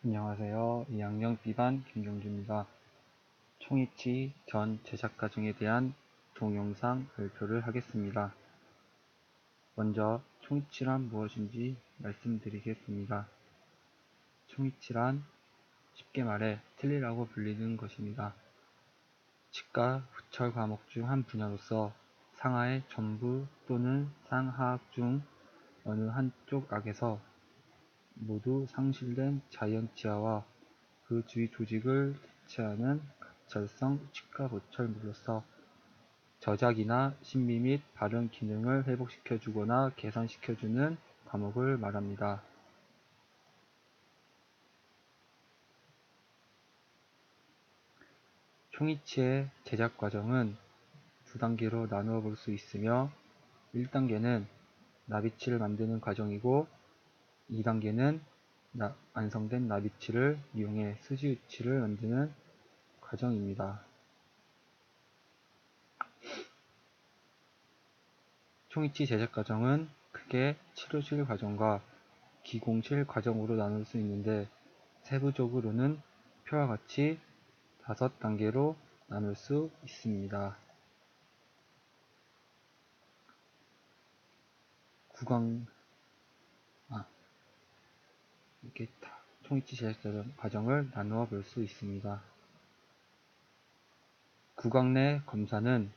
안녕하세요. 2학년 B반 김경주입니다. 총이치 전 제작 과정에 대한 동영상 발표를 하겠습니다. 먼저 총이치란 무엇인지 말씀드리겠습니다. 총이치란 쉽게 말해 틀리라고 불리는 것입니다. 치과 부철 과목 중 한 분야로서 상하의 전부 또는 상하학 중 어느 한쪽 악에서 모두 상실된 자이언티아와 그 주위 조직을 대체하는 갑작성 치과보철물로서 저작이나 심미 및 발음 기능을 회복시켜주거나 개선시켜주는 과목을 말합니다. 총이치의 제작 과정은 두 단계로 나누어 볼 수 있으며 1단계는 나비치를 만드는 과정이고 2단계는 완성된 나비치를 이용해 스지우치를 만드는 과정입니다. 총이치 제작 과정은 크게 치료실 과정과 기공실 과정으로 나눌 수 있는데 세부적으로는 표와 같이 5단계로 나눌 수 있습니다. 이렇게 총이치 제작 과정을 나누어 볼 수 있습니다. 구강 내 검사는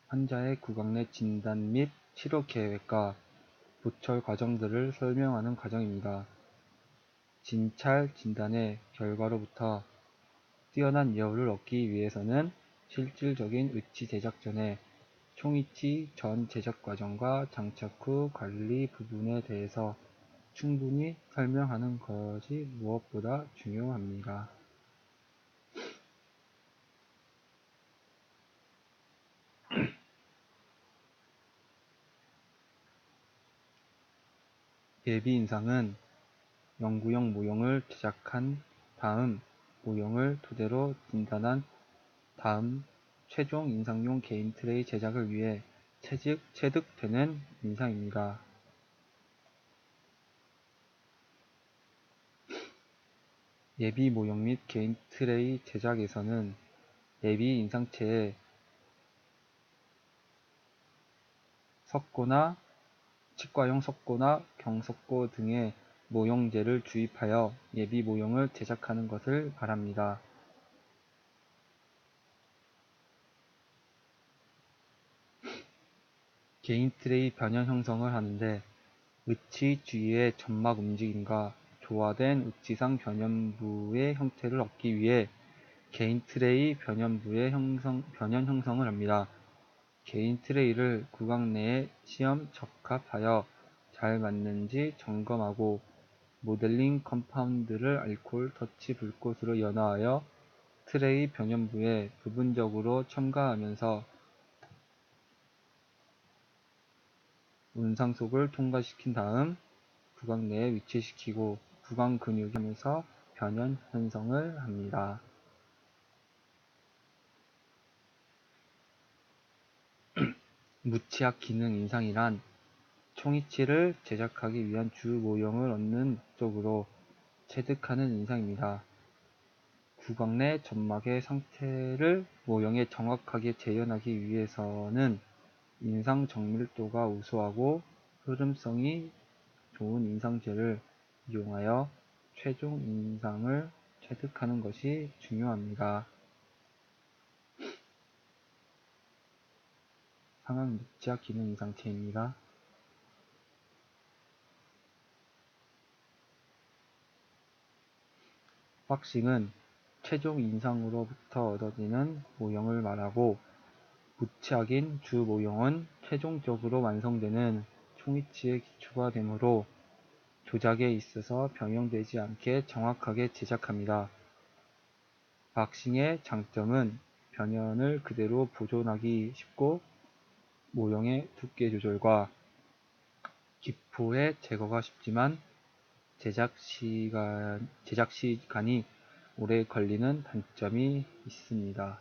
환자의 구강 내 진단 및 치료 계획과 보철 과정들을 설명하는 과정입니다. 진찰 진단의 결과로부터 뛰어난 여부를 얻기 위해서는 실질적인 의치 제작 전에 총이치 전 제작 과정과 장착 후 관리 부분에 대해서 충분히 설명하는 것이 무엇보다 중요합니다. 예비 인상은 연구용 모형을 제작한 다음 모형을 토대로 진단한 다음 최종 인상용 개인 트레이 제작을 위해 체득되는 인상입니다. 예비 모형 및 개인 트레이 제작에서는 예비 인상체에 석고나 치과용 석고나 경석고 등의 모형제를 주입하여 예비 모형을 제작하는 것을 말합니다. 개인 트레이 변형 형성을 하는데 의치 주위의 점막 움직임과 조화된 의치상 변연부의 형태를 얻기 위해 개인 트레이 변연부의 변연 형성을 합니다. 개인 트레이를 구강 내에 시험 적합하여 잘 맞는지 점검하고 모델링 컴파운드를 알코올 터치 불꽃으로 연화하여 트레이 변연부에 부분적으로 첨가하면서 운상속을 통과시킨 다음 구강 내에 위치시키고 구강 근육이 하면서 변연 형성을 합니다. 무치학 기능 인상이란 총이치를 제작하기 위한 주 모형을 얻는 목적으로 체득하는 인상입니다. 구강 내 점막의 상태를 모형에 정확하게 재현하기 위해서는 인상 정밀도가 우수하고 흐름성이 좋은 인상제를 이용하여 최종 인상을 체득하는 것이 중요합니다. 상황 무치학 기능 인상체입니다. 박싱은 최종 인상으로부터 얻어지는 모형을 말하고 무치학인 주 모형은 최종적으로 완성되는 총이치의 기초가 되므로 조작에 있어서 변형되지 않게 정확하게 제작합니다. 박싱의 장점은 변연을 그대로 보존하기 쉽고 모형의 두께 조절과 기포의 제거가 쉽지만 제작 시간이 오래 걸리는 단점이 있습니다.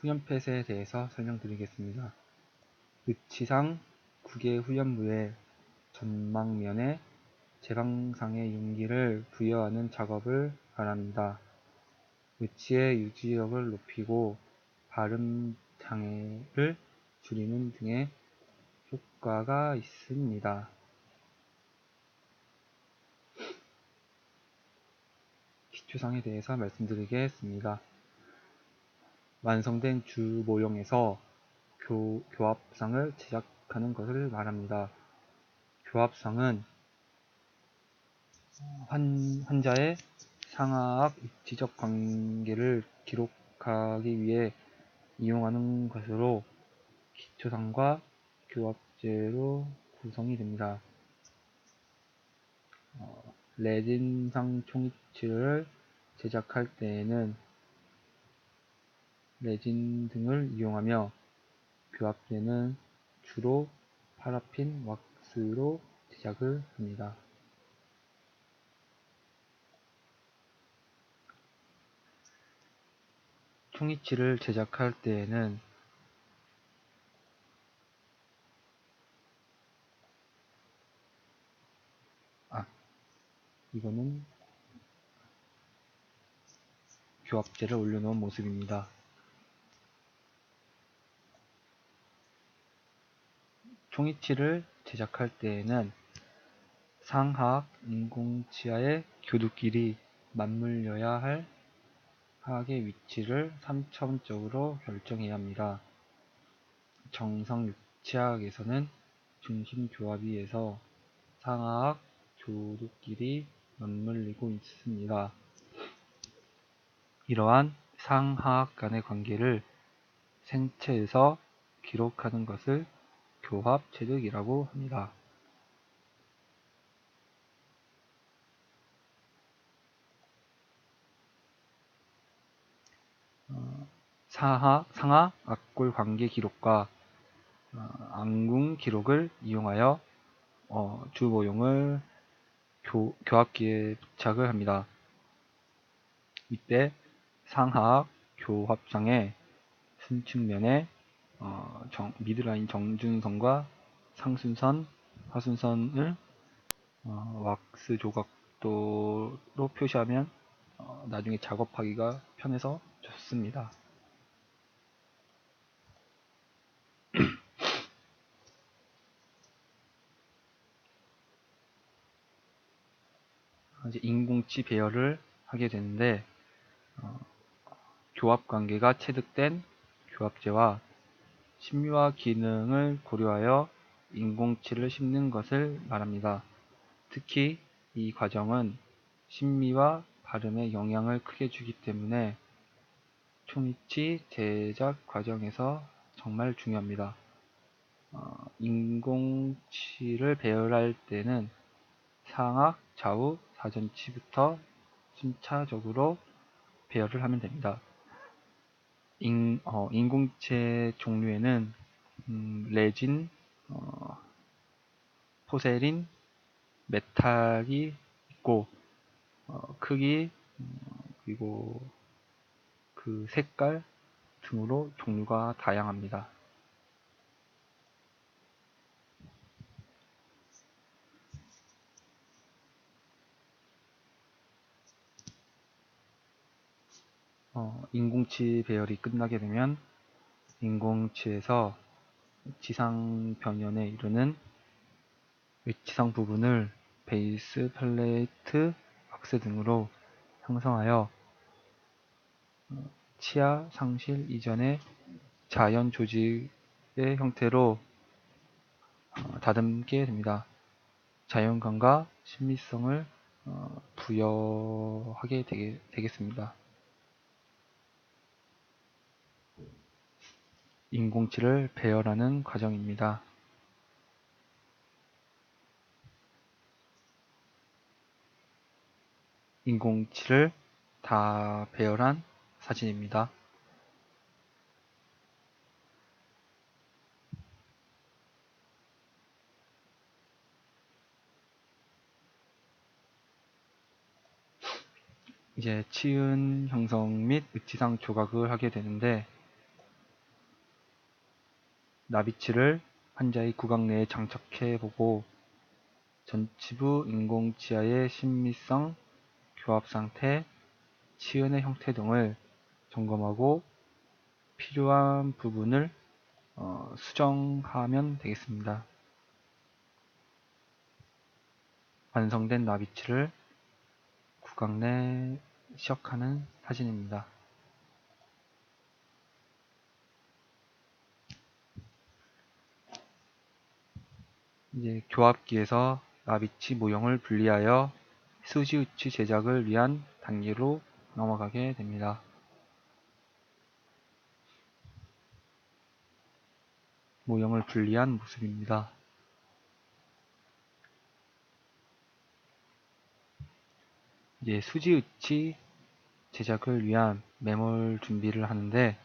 후연펫에 대해서 설명드리겠습니다. 의치상 국의 후연부의 전망면에 제방상의 윤기를 부여하는 작업을 말합니다. 의치의 유지력을 높이고 발음 장애를 줄이는 등의 효과가 있습니다. 기초상에 대해서 말씀드리겠습니다. 완성된 주 모형에서 교합상을 제작하는 것을 말합니다. 교합상은 환자의 상하악 입지적 관계를 기록하기 위해 이용하는 것으로 기초상과 교합제로 구성이 됩니다. 레진상 총이치를 제작할 때에는 레진 등을 이용하며 교합제는 주로 파라핀 왁스로 제작을 합니다. 총이치를 제작할 때에는 이거는 교합제를 올려놓은 모습입니다. 총이치를 제작할 때에는 상하악 인공치하의 교두끼리 맞물려야 할 하악의 위치를 3차원적으로 결정해야 합니다. 정상 육치하악에서는 중심 교합위에서 상하악 교두끼리 맞물리고 있습니다. 이러한 상하악 간의 관계를 생체에서 기록하는 것을 교합체득이라고 합니다. 상하 악골 관계 기록과 앙궁 기록을 이용하여 주 모형을 교합기에 부착을 합니다. 이때 상하악 교합상의 순측면에 미드라인 정준선과 상순선, 하순선을 왁스 조각도로 표시하면 나중에 작업하기가 편해서 좋습니다. 이제 인공치 배열을 하게 되는데 교합관계가 체득된 교합제와 심미화 기능을 고려하여 인공치를 심는 것을 말합니다. 특히 이 과정은 심미와 발음에 영향을 크게 주기 때문에 총이치 제작 과정에서 정말 중요합니다. 인공치를 배열할 때는 상악, 좌우, 사전치부터 순차적으로 배열을 하면 됩니다. 인공체 종류에는 레진, 포세린, 메탈이 있고 크기 그리고 그 색깔 등으로 종류가 다양합니다. 인공치 배열이 끝나게 되면 인공치에서 지상 변연에 이르는 지상 부분을 베이스, 플레이트, 왁스 등으로 형성하여 치아 상실 이전의 자연 조직의 형태로 다듬게 됩니다. 자연감과 신미성을 부여하게 되겠습니다. 인공치를 배열하는 과정입니다. 인공치를 다 배열한 사진입니다. 이제 치은 형성 및 의치상 조각을 하게 되는데 나비치를 환자의 구강 내에 장착해보고 전치부 인공치아의 신미성, 교합상태, 치은의 형태 등을 점검하고 필요한 부분을 수정하면 되겠습니다. 완성된 나비치를 구강 내 시역하는 사진입니다. 이제 교합기에서 나비치 모형을 분리하여 수지우치 제작을 위한 단계로 넘어가게 됩니다. 모형을 분리한 모습입니다. 이제 수지우치 제작을 위한 매몰 준비를 하는데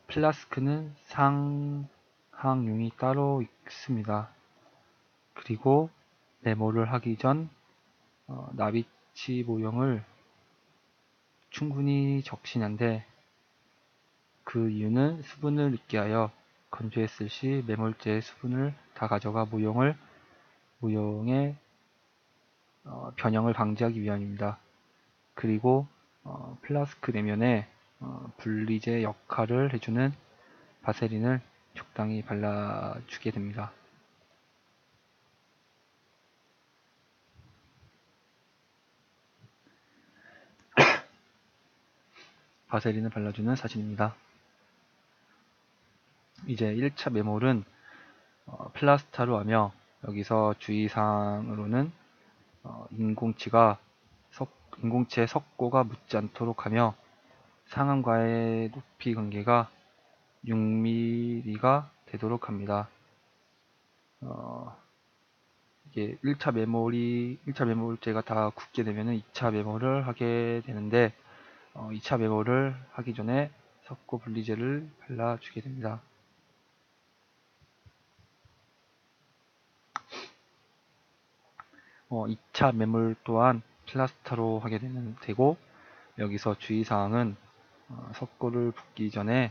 플라스크는 상항용이 따로 있습니다. 그리고 매몰을 하기 전 나비치 모형을 충분히 적시는데 그 이유는 수분을 있게 하여 건조했을 시 매몰제의 수분을 다 가져가 모형의 변형을 방지하기 위함입니다. 그리고 플라스크 내면에 분리제 역할을 해주는 바세린을 적당히 발라주게 됩니다. 바세린을 발라주는 사진입니다. 이제 1차 매몰은 플라스타로 하며 여기서 주의사항으로는 인공치의 석고가 묻지 않도록 하며 상안과의 높이 관계가 6mm가 되도록 합니다. 이게 1차 매몰제가 다 굳게 되면 2차 매몰을 하게 되는데 2차 매몰을 하기 전에 석고 분리제를 발라주게 됩니다. 어, 2차 매몰 또한 플라스타로 하게 되고 여기서 주의사항은 석고를 붓기 전에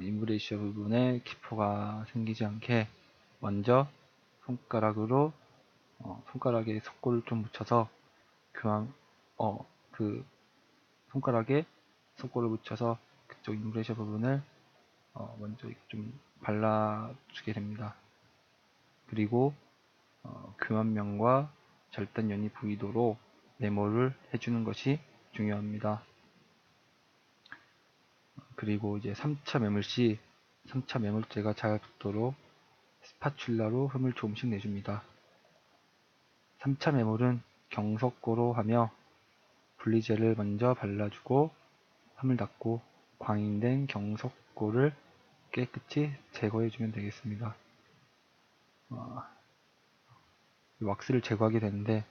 인브레이셔 부분에 기포가 생기지 않게 먼저 손가락에 석고를 좀 묻혀서 손가락에 석고를 묻혀서 그쪽 인브레이셔 부분을 먼저 좀 발라주게 됩니다. 그리고 교환면과 절단연이 보이도록 매몰을 해주는 것이 중요합니다. 그리고 이제 3차 매몰 시 3차 매몰제가 잘 붙도록 스파츌라로 흠을 조금씩 내줍니다. 3차 매몰은 경석고로 하며 분리제를 먼저 발라주고 흠을 닦고 광인된 경석고를 깨끗이 제거해주면 되겠습니다. 왁스를 제거하게 되는데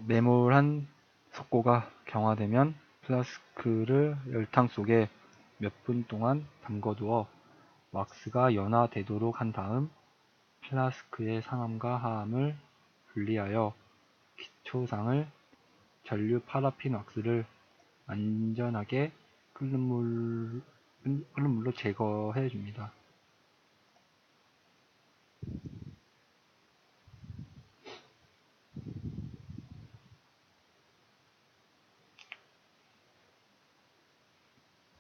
매몰한 석고가 경화되면 플라스크를 열탕 속에 몇 분 동안 담궈두어 왁스가 연화되도록 한 다음 플라스크의 상암과 하암을 분리하여 기초상을 전류 파라핀 왁스를 안전하게 끓는 물로 제거해 줍니다.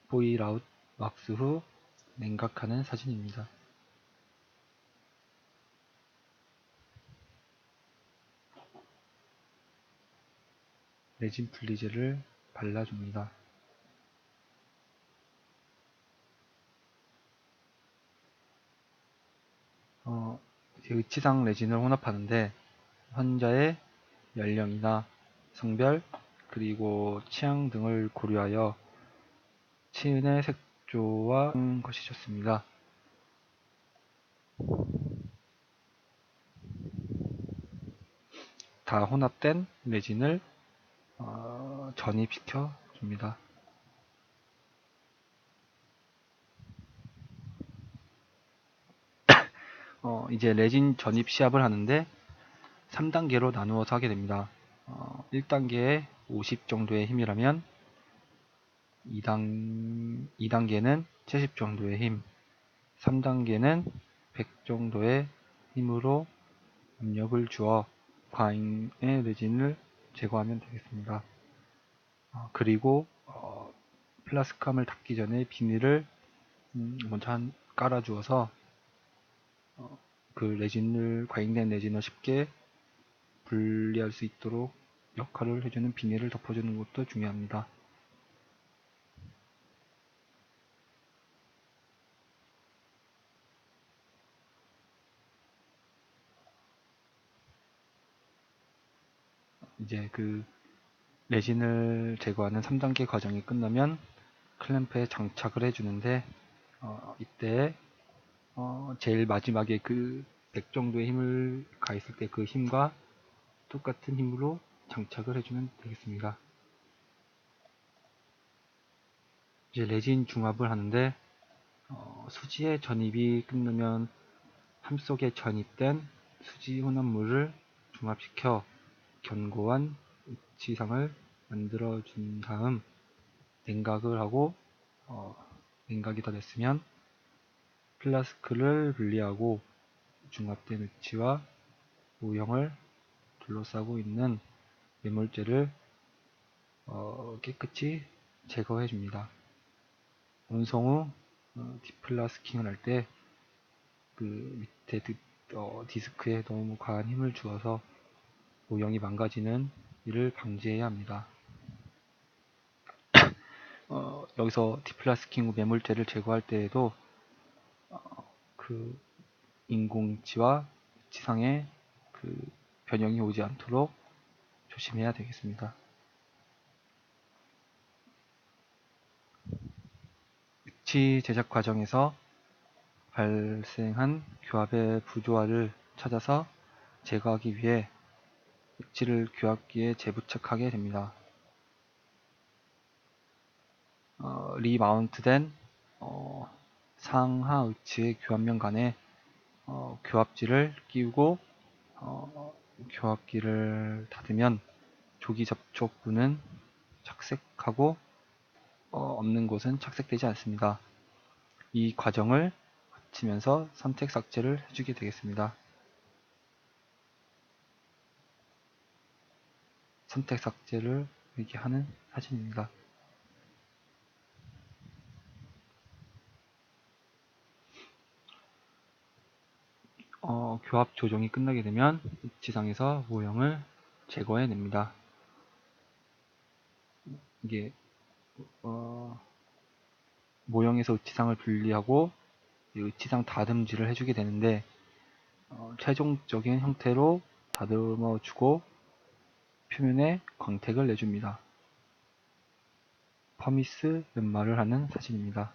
보일아웃 왁스 후 냉각하는 사진입니다. 레진 분리제를 발라줍니다. 의치상 레진을 혼합하는데 환자의 연령이나 성별 그리고 취향 등을 고려하여 치은의 색조와 것이 좋습니다. 다 혼합된 레진을 전입시켜 줍니다. 이제 레진 전입 시합을 하는데 3단계로 나누어서 하게 됩니다. 1단계에 50 정도의 힘이라면 2단계는 70 정도의 힘, 3단계는 100 정도의 힘으로 압력을 주어 과잉의 레진을 제거하면 되겠습니다. 그리고 플라스크함을 닫기 전에 비닐을 먼저 깔아주어서 그 레진을, 과잉된 레진을 쉽게 분리할 수 있도록 역할을 해주는 비닐을 덮어주는 것도 중요합니다. 이제 그 레진을 제거하는 3단계 과정이 끝나면 클램프에 장착을 해주는데, 이때 제일 마지막에 그 100 정도의 힘을 가했을 때 그 힘과 똑같은 힘으로 장착을 해주면 되겠습니다. 이제 레진 중합을 하는데, 수지의 전입이 끝나면 함 속에 전입된 수지 혼합물을 중합시켜 견고한 지상을 만들어 준 다음 냉각을 하고, 냉각이 다 됐으면 플라스크를 분리하고 중합된 의치와 모형을 둘러싸고 있는 매몰제를 깨끗이 제거해 줍니다. 완성 후 디플라스킹을 할 때 그 밑에 디스크에 너무 과한 힘을 주어서 모형이 망가지는 일을 방지해야 합니다. 여기서 디플라스킹 후 매몰제를 제거할 때에도 그 인공치와 치상에 그 변형이 오지 않도록 조심해야 되겠습니다. 위치 제작 과정에서 발생한 교합의 부조화를 찾아서 제거하기 위해 위치를 교합기에 재부착하게 됩니다. 리마운트된 상하 의치의 교합면 간에 교합지를 끼우고 교합기를 닫으면 조기 접촉부는 착색하고 없는 곳은 착색되지 않습니다. 이 과정을 거치면서 선택 삭제를 해주게 되겠습니다. 선택 삭제를 이렇게 하는 사진입니다. 교합 조정이 끝나게 되면 지상에서 모형을 제거해 냅니다. 이게 모형에서 의치상을 분리하고 의치상 다듬질을 해주게 되는데, 최종적인 형태로 다듬어 주고 표면에 광택을 내줍니다. 퍼미스 연마를 하는 사진입니다.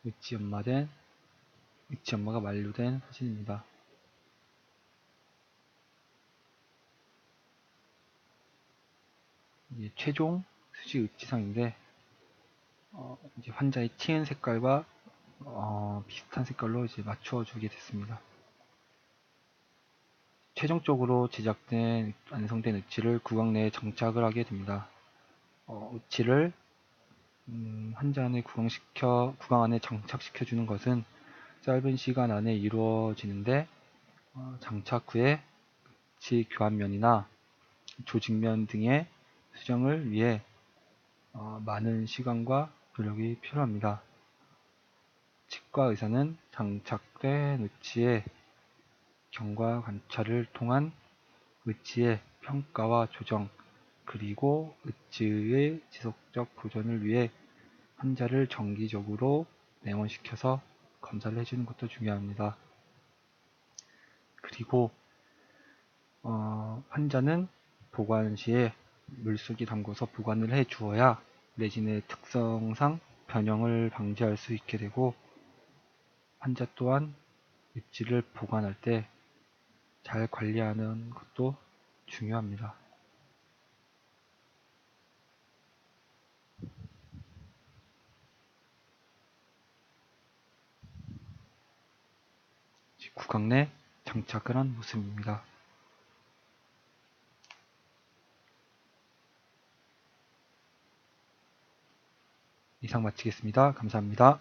의치 연마가 완료된 사진입니다. 이게 최종 수지 의치상인데, 이제 환자의 TN 색깔과 비슷한 색깔로 이제 맞춰 주게 됐습니다. 최종적으로 제작된 완성된 의치를 구강 내에 장착을 하게 됩니다. 의치를 환자 안에 구강 안에 장착시켜 주는 것은 짧은 시간 안에 이루어지는데, 장착 후에 의치 교환면이나 조직면 등의 수정을 위해 많은 시간과 노력이 필요합니다. 치과 의사는 장착된 의치의 경과 관찰을 통한 의치의 평가와 조정, 그리고 의치의 지속적 보존을 위해 환자를 정기적으로 내원시켜서 검사를 해주는 것도 중요합니다. 그리고 환자는 보관 시에 물속에 담궈서 보관을 해 주어야 레진의 특성상 변형을 방지할 수 있게 되고, 환자 또한 입지를 보관할 때 잘 관리하는 것도 중요합니다. 구강 내 장착을 한 모습입니다. 이상 마치겠습니다. 감사합니다.